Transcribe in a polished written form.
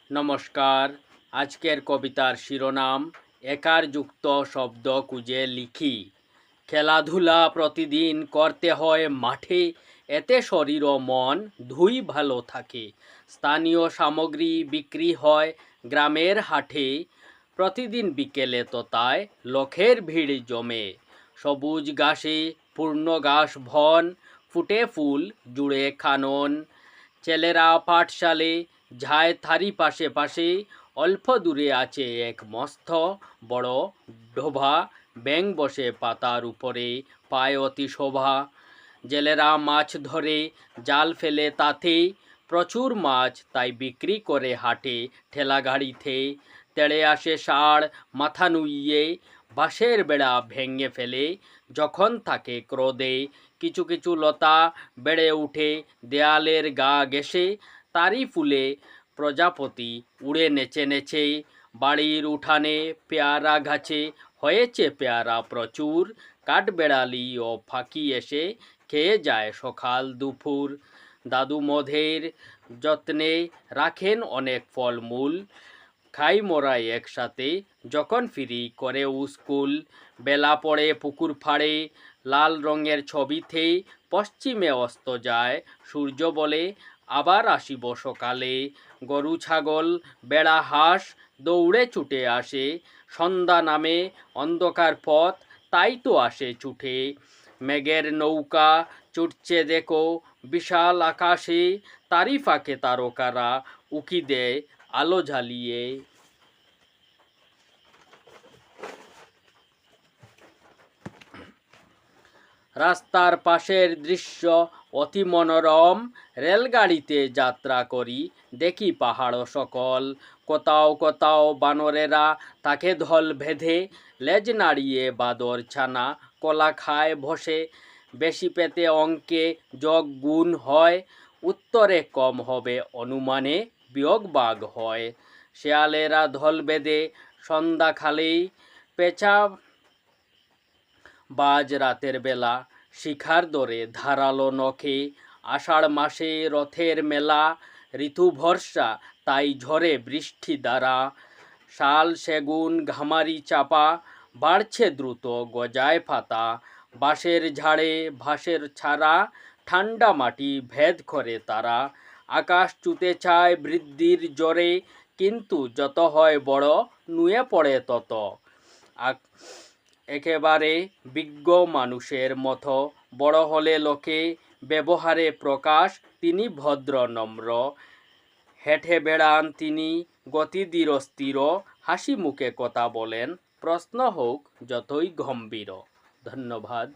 নমস্কার। আজকের কবিতার শিরোনাম একার যুক্ত শব্দ খুঁজে লিখি। খেলাধুলা প্রতিদিন করতে হয় মাঠে, এতে শরীর ও মন দুই ভালো থাকে। স্থানীয় সামগ্রী বিক্রি হয় গ্রামের হাটে, প্রতিদিন বিকেলে তোতায় লোকের ভিড় জমে। সবুজ ঘাসে পূর্ণ ঘাস বন, ফুটে ফুল জুড়ে কানন। ছেলেরা পাঠশালে যায় তারই পাশে পাশে, অল্প দূরে আছে এক মস্ত বড় ডোভা। ব্যাঙ বসে পাতার উপরে, পায় অতি শোভা। জেলেরা মাছ ধরে জাল ফেলে তাতে, প্রচুর মাছ তাই বিক্রি করে হাটে ঠেলা গাড়িতে। তেড়ে আসে ষাঁড় মাথা নুইয়ে, বাঁশের বেড়া ভেঙে ফেলে যখন থাকে ক্রোধে। কিছু কিছু লতা বেড়ে উঠে দেয়ালের গা ঘেঁষে, তারই ফুলে প্রজাপতি উড়ে নেচে নেচে। বাড়ির উঠানে পেয়ারা গাছে হয়েছে পেয়ারা প্রচুর, কাঠবেড়ালি ও ফাঁকি এসে খেয়ে যায় সকাল দুপুর। দাদু মধের যত্নে রাখেন অনেক ফলমূল, খাই মোরা একসাথে যখন ফিরি করেও স্কুল। বেলা পড়ে পুকুর ফাড়ে লাল রঙের ছবিতে, পশ্চিমে অস্ত যায় সূর্য বলে আবার আসিব সকালে। গরু ছাগল বেড়া হাঁস দৌড়ে ছুটে আসে, সন্ধ্যা নামে অন্ধকার পথ তাই তো আসে ছুটে। মেঘের নৌকা ছুটছে দেখো বিশাল আকাশে, তারই ফাঁকে তারকারা উকি দেয় আলো জ্বালিয়ে। রাস্তার পাশের দৃশ্য অতি মনোরম, রেলগাড়িতে যাত্রা করি দেখি পাহাড় সকল। কোথাও কোথাও বানরেরা তাকে দল বেঁধে, লেজ নাড়িয়ে বাদর ছানা কলা খায় বসে। বেশি পেতে অঙ্কে যোগ গুণ হয়, উত্তরে কম হবে অনুমানে বিয়োগ বাগ হয়। শেয়ালেরা দল বেঁধে সন্ধ্যা খালেই, পেঁচা বাজ রাতের বেলা শিখার দরে ধারালো নখে। আষাঢ় মাসে রথের মেলা, ঋতু ভরসা তাই ঝরে বৃষ্টি দ্বারা। শাল সেগুন ঘামারি চাপা বাড়ছে দ্রুত গজায় পাতা। বাঁশের ঝাড়ে ভাসের ছাড়া, ঠান্ডা মাটি ভেদ করে তারা। আকাশ চুতে চায় বৃদ্ধির জোরে, কিন্তু যত হয় বড় নুয়ে পড়ে তত। একেবারে বিজ্ঞ মানুষের মতো বড় হলে লোকে ব্যবহারে প্রকাশ, তিনি ভদ্র নম্র। হেঁটে বেড়ান তিনি গতি ধীর স্থির, হাসি মুখে কথা বলেন প্রশ্ন হোক যতই গম্ভীর। ধন্যবাদ।